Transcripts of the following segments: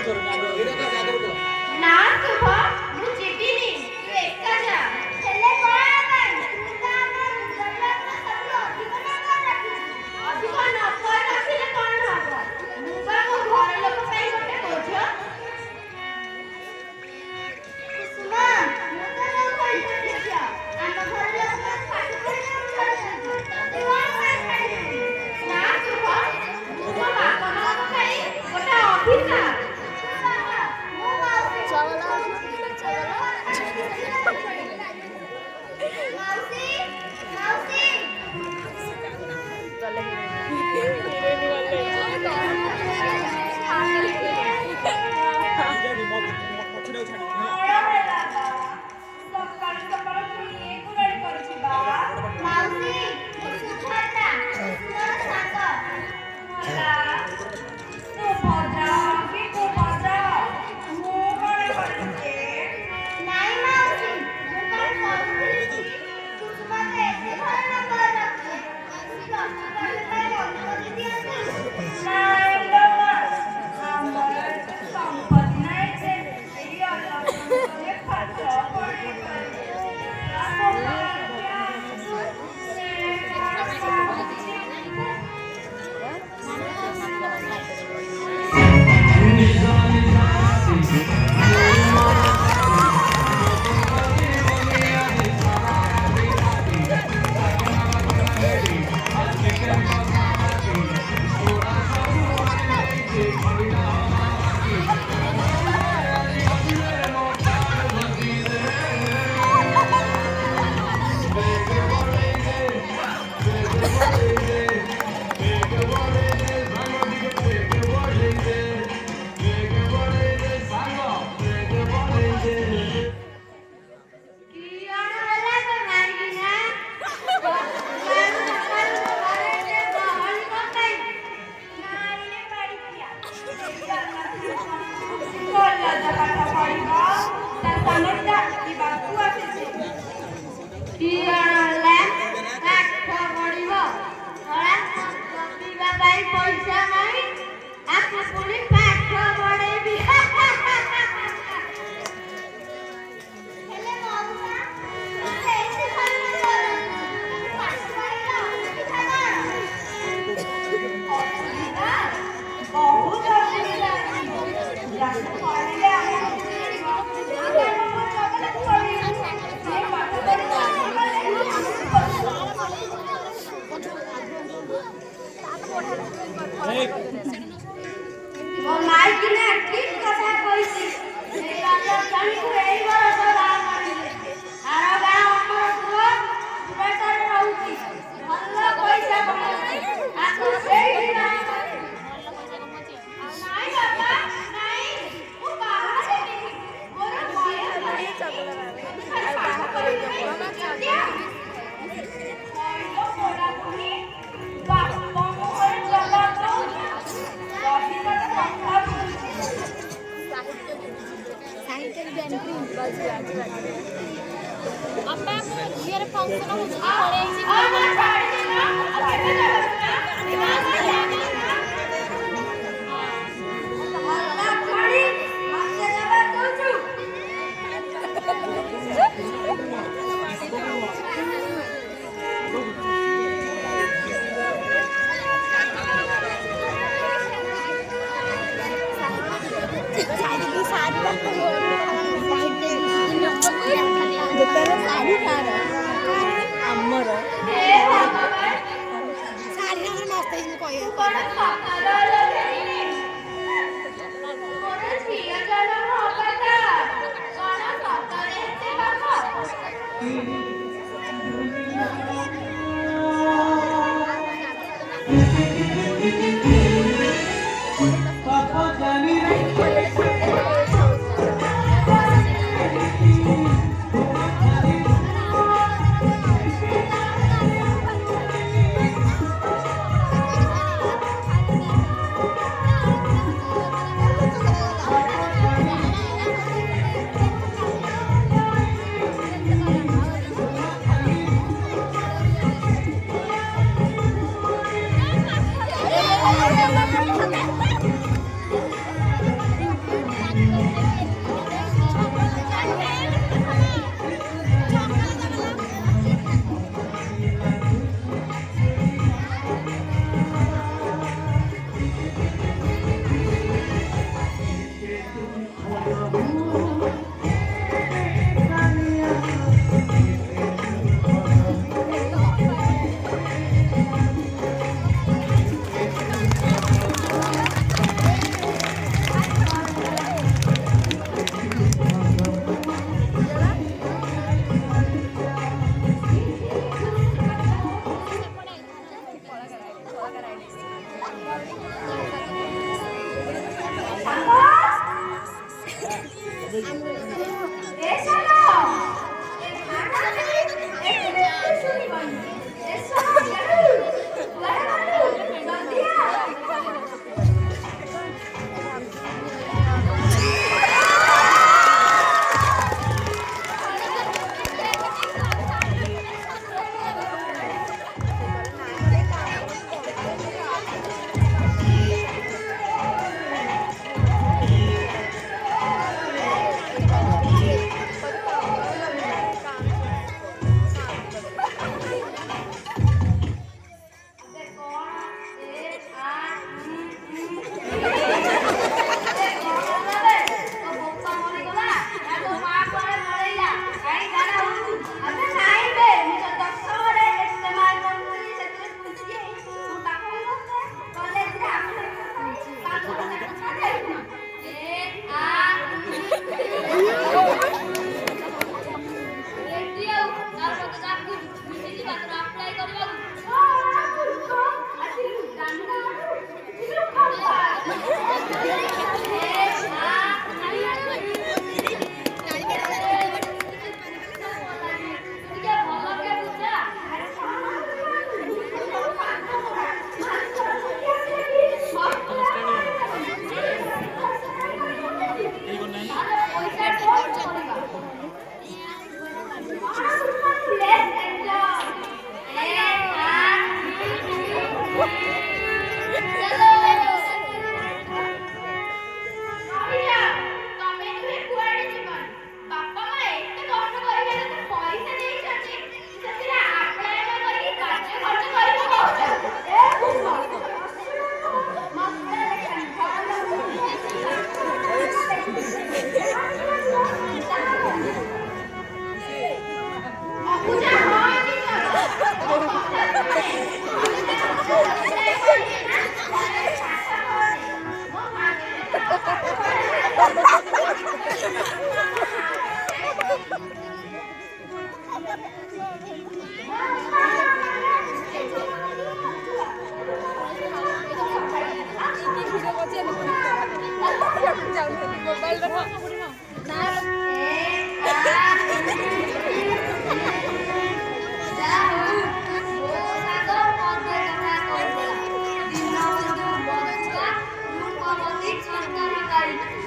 ନା ଶୁଭ ମୁଁ ଯିବିନି ତୁ ଏକା ଯା ହେଲେ କଣ ପାଇଁ ତୁ ତ ଆମ ପରିବାରର ସବୁଠୁ ଅଧିକ ନମ୍ବର ରଖିଛୁ ଅଧିକ ନମ୍ବର ରଖିଲେ କଣ ହବ ମୁଁ ବା ମୋ ଘର ଲୋକ ପାଇଁ ଗୋଟେ ବୋଝ କୁସୁମ ମୁଁ ତ ମୋ ଭଉଣୀ ଝିଅ ଆମ ଘର ଲୋକ ପାଠ ପଢ଼ିବାକୁ ଛାଡ଼ୁଛନ୍ତି ତତେ କଣ ପାଇଁ ଛାଡ଼ିବେନି ନା ଶୁଭ ମୁଁ ମୋ ବାପା ମାଆଙ୍କ ପାଇଁ ଗୋଟେ ଅଭିଶାପ ଏ ସାଙ୍ଗ ଏ ଭାଗ ଏଥିରେ ଶୁଣିବନି ଏ ସାଙ୍ଗ କୁଆଡ଼େ ଗଲୁ ଜଲ୍ଦି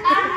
ଆ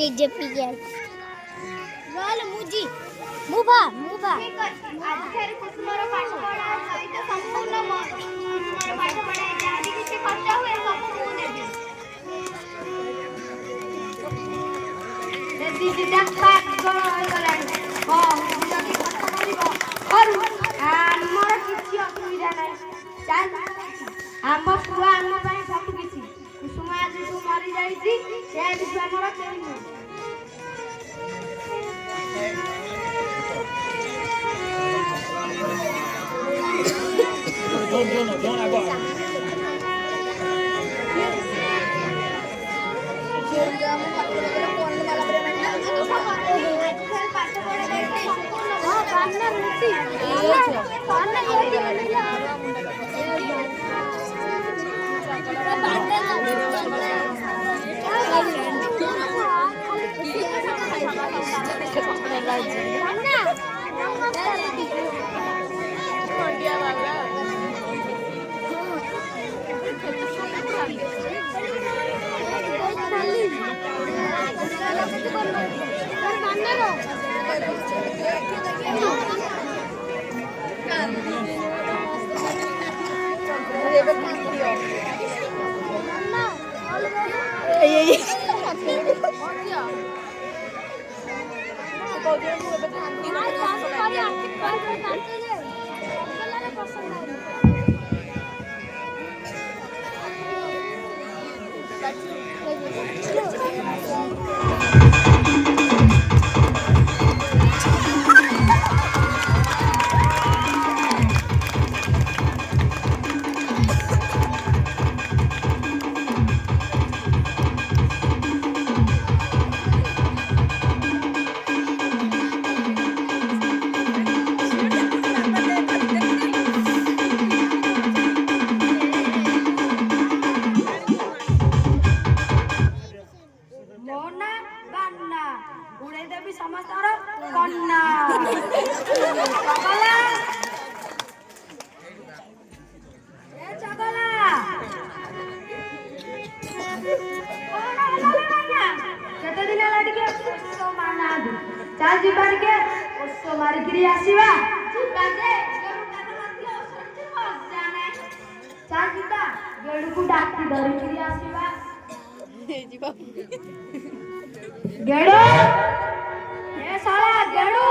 ନିଜେ ପିଇ ରହିଲେ ମୁଜି ମୁଭା ମୁଭା ଆଜିଠାରୁ କୁସୁମର ପାଠ ପଢା ସହିତ ସମ୍ପୂର୍ଣ୍ଣ କୁସୁମର ପାଠ ପଢା ଯାହା ବି କିଛି ଖର୍ଚ୍ଚ ହୁଏ ସବୁ ମୁଁ ଦେବି। ଦିଦିଟା ପାଗଳ ହୋଇଗଲାଣି ଯଦି କଥା କରିବ କରୁ ଆମର କିଛି ଅସୁବିଧା ନାହିଁ ଚାଲ ଆମ ପୁଅ ଆମ ପାଇଁ ସବୁ କିଛି କୁସୁମ ଆଜିଠୁ ମରିଯାଇଛି ସେ ଆଜିଠୁ ଆମର କେହି ନୁହେଁ। ଚାଲ ଯିବା ଟିକେ ଓଷ ମାରିକିରି ଆସିବା। ଯିବା ଯେ ଗେଡୁ କାନ ମଧ୍ୟ ଓଷରେ ମଜା ନାହିଁ। ଚାଲ ଯିବା ଗେଡୁକୁ ଡାକି ଧରିକିରି ଆସିବା। ଗେଡୁ ଏ ସାଳା ଗେଡୁ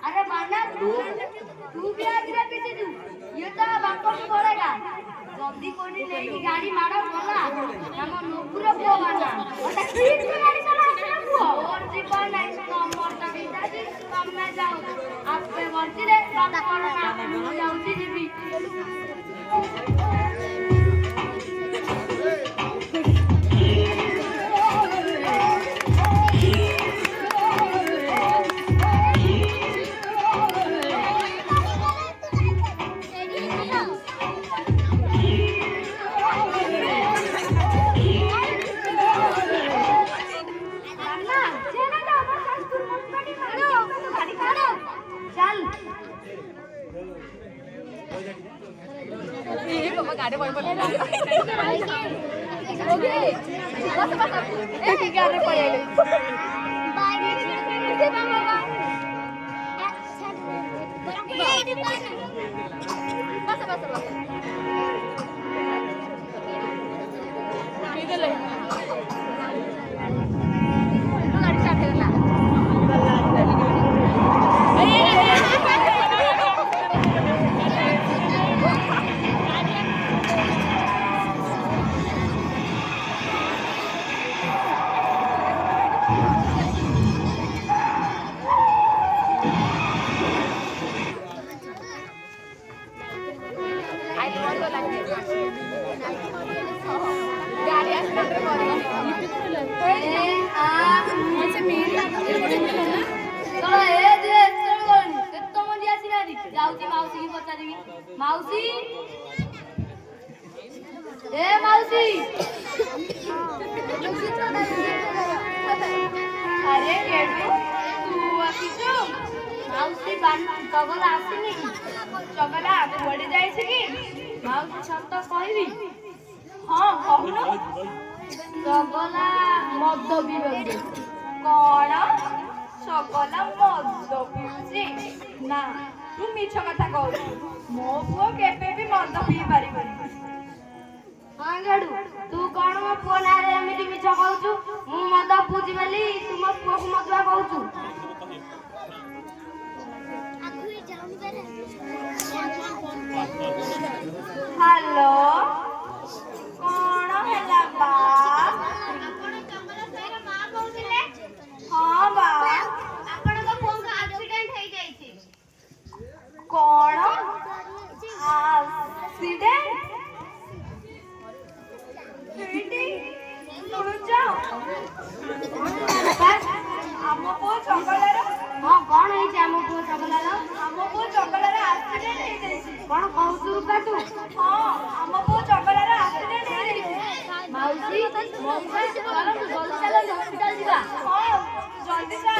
अरे बाना तू भी आज रे पीछे तू ये तो बापा को बोलेगा जल्दी कोनी लेके गाड़ी मारो बोला हम नोपुरा को बाना ओटा ठीक से गाड़ी चला ना और जीवन नहीं नंबर ता बिता जी कम में जाओ आप पे वर्ती रे बाप को ना जाऊची जीबी माउसी ए माउसी अरे केडू तू आसीଛୁ माउसी चगला आसीनी चगला पड़ी जाइछि कि माउसी सत कहबी हां कहनु चगला मद पिबे कोन चगला मद पिउछि ना तू मिछ कथा कहू मो पुओ केबे भी मद पी पारिबनी हां गडू तू कोन मो पुओ नारे एमिति मिछ कहूछु मु मद पूजी बली तू मो पुओ को मदवा कहूछु हेलो कोन हैला बा आपण कमला सैर मां कहउथिले हां बा आपण को फोन का एक्सीडेंट हे जाईछि कोन एक्सीडेंट बेटी सुन जाओ हमो को चकलार हां कोन हे जे हमो को चकलार हमो को चकलार एक्सीडेंट हे जाईछि कोन कहउछु का तू हां हमो को चकलार एक्सीडेंट हे जाईछि माउसी मौसा चलो जल्दी चलो हॉस्पिटल जीवा हां जल्दी चल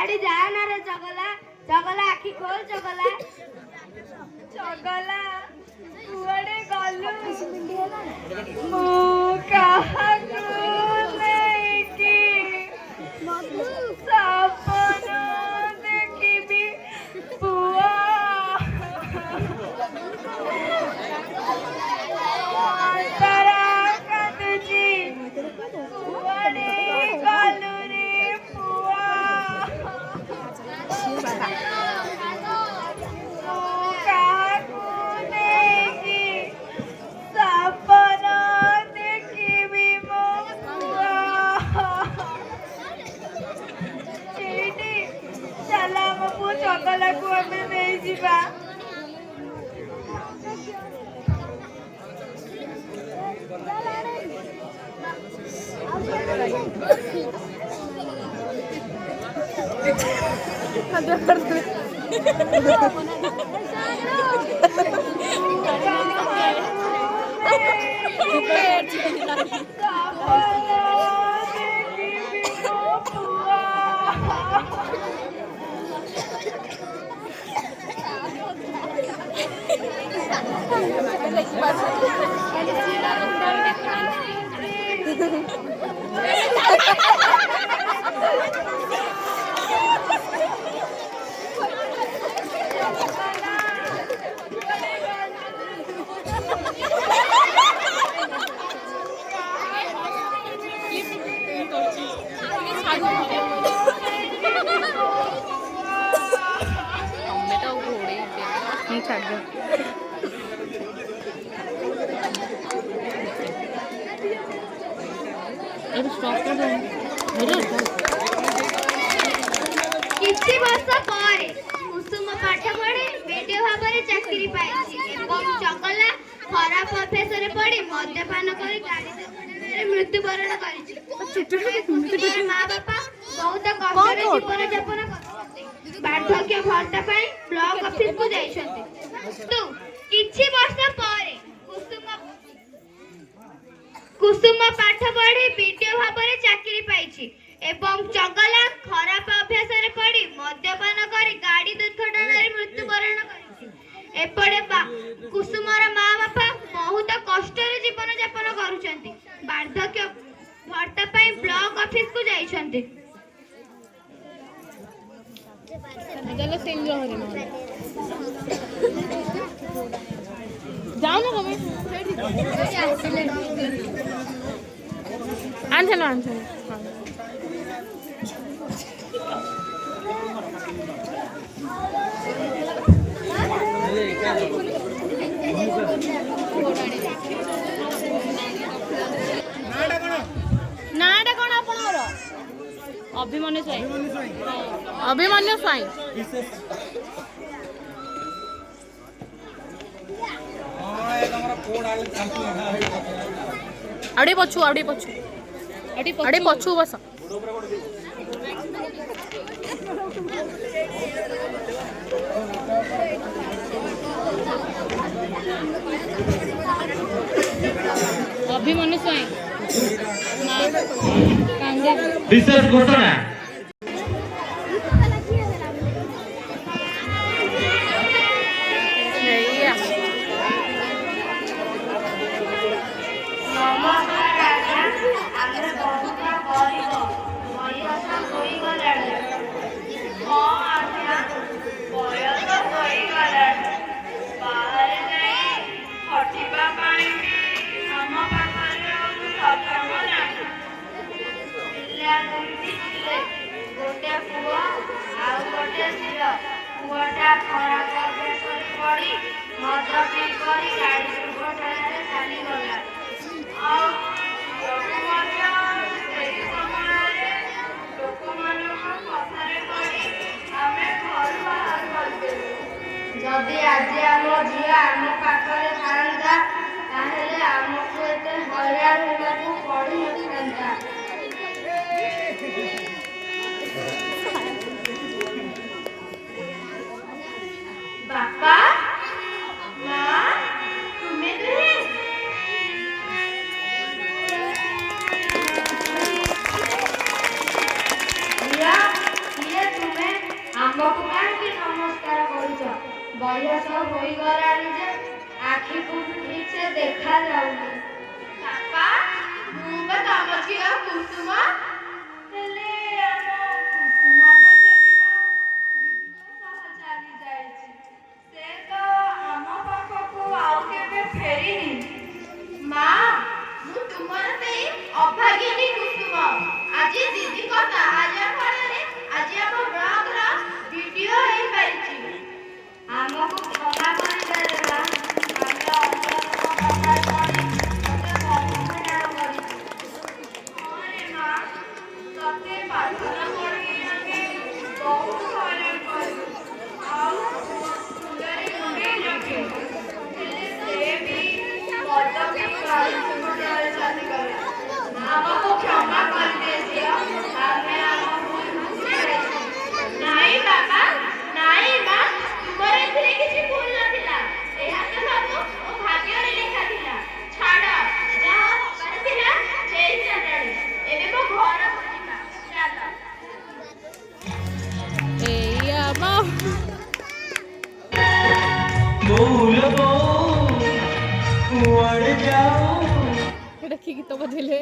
ଛାଡ଼ି ଯାଆ ନା ରେ ଚଗଲା। ଚଗଲା ଆଖି ଖୋଲ ଚଗଲା। ଚଗଲା କୁଆଡ଼େ ଗଲୁ? ମୁଁ କାହାକୁ ନେଇକି ସପନ ଦେଖିବି ପୁଅ। ଅନ୍ତରା କାନ୍ଦୁଛି କୁଆଡ଼େ ଗଲୁ ରେ ପୁଅ? ମୁଁ କାହାକୁ ନେଇକି ସପନ ଦେଖିବି ମୋ ପୁଅ। ଏଇଠି ଚାଲ ଆମ ପୁଅ ଚଗଲାକୁ ଆମେ ନେଇଯିବା। କିଛି ବର୍ଷ ପରେ କୁସୁମ ପାଠ ପଢି ବିଡିଓ ଭାବରେ ଚାକିରି ପାଇଛି ଏବଂ ଚଗଲା ଖରାପ ଅଭ୍ୟାସରେ ପଡି ମଦ୍ୟପାନ କରି ଗାଡି ଦୁର୍ଘଟଣାରେ ମୃତ୍ୟୁବରଣ କରିଛି। କୁସୁମର ମା ବାପା ବହୁତ କଷ୍ଟରେ ଜୀବନ ଯାପନ କରୁଛନ୍ତି। ବାର୍ଦ୍ଧକ୍ୟ ଭତ୍ତା ପାଇଁ ବ୍ଲକ ଅଫିସକୁ ଯାଇଛନ୍ତି। କିଛି ବର୍ଷ ପରେ କୁସୁମ ପାଠ ପଢି ବିଡିଓ ଭାବରେ ଚାକିରି ପାଇଛି ଏବଂ ଚଗଲା ଖରାପ ଅଭ୍ୟାସରେ ପଡି ମଦ୍ୟପାନ କରି ଗାଡି ଦୁର୍ଘଟଣାରେ ମୃତ୍ୟୁବରଣ କରିଛି। ଏପଟେ କୁସୁମର ମା ବାପା ବହୁତ କଷ୍ଟରେ ଜୀବନ ଯାପନ କରୁଛନ୍ତି। ବାର୍ଦ୍ଧକ୍ୟ ଭତ୍ତା ପାଇଁ ବ୍ଲକ ଅଫିସକୁ ଯାଇଛନ୍ତି। जाओ ना आंसर आंसर नाटा कौन आपणर अभिमन्यु स्वाई अभिमन्यु स्वाई आड़े पछु बस अभिमन्यु स्वाई विशेष घोषणा जदि आज आम झील आम पाखे था आमको एत हैरान होगा पड़ी न था। बापा माँ तुम्हें तुम्हें ହୋଇଗଲାଣି ଯେ ଆଖିକୁ ଠିକ୍ ସେ ଦେଖାଯାଉନି। ବାପା, ମୁଁ ବା ତମ ଝିଅ କୁସୁମ। ହେଲେ ଆମ କୁସୁମ ତ ସେଦିନ ଦିଦିଙ୍କ ସହ ଚାଲି ଯାଇଛି। ସେ ତ ଆମ ପାଖକୁ ଆଉ କେବେ ଫେରିନି। ମା, ମୁଁ ତୁମର ସେଇ ଅଭାଗିନୀ କୁସୁମ। ଆଜି ଦିଦିଙ୍କ ସାହାଯ୍ୟ ଫଳରେ ଆଜି ଆମ ବ୍ଲକର ଭିଡିଓ ହେଇପାରିଛି। ଆମକୁ କ୍ଷମା କରିଦେଲେ ମା। ଆମେ ଅନ୍ୟଙ୍କ କଥା ଶୁଣି ତତେ ବହୁତ ହଇରାଣ କରିଛୁ। ହଁ ରେ ମା, ତତେ ପାଠନ ପଢ଼ି ଆମେ ବହୁତ ହଇରାଣ କରିଛୁ। ଆଉ ସୁନ୍ଦରୀ ମୁଣ୍ଡେଇ ରଖିଛୁ। ହେଲେ ସେ ବି ମଦ ପିଇ ଗାଡ଼ି ଚଲାଇ ଚାଲିଗଲା। ଆମକୁ କ୍ଷମା କରିଦେ ଝିଅ। ଆମେ ଆମ ଭୁଲ ବୁଝିପାରିଛୁ। ନାଇଁ ବାପା, ନାଇଁ ମା, ତୁମର ଏଥିରେ କିଛି ଭୁଲ ନଥିଲା। ଏହା ତ ସବୁ ମୋ ଭାଗ୍ୟରେ ଲେଖା ଥିଲା। ଛାଡ଼, ଯାହା ହବାର ଥିଲା ହେଇସାରିଲାଣି। ଏବେ ମୋ ଘରକୁ ଯିବା, ଚାଲ। ଏଇ ଆମ ବୋଉଲୋ ବୋଉ କୁଆଡ଼େ ଯାଉ এটা কি গীত বজিলে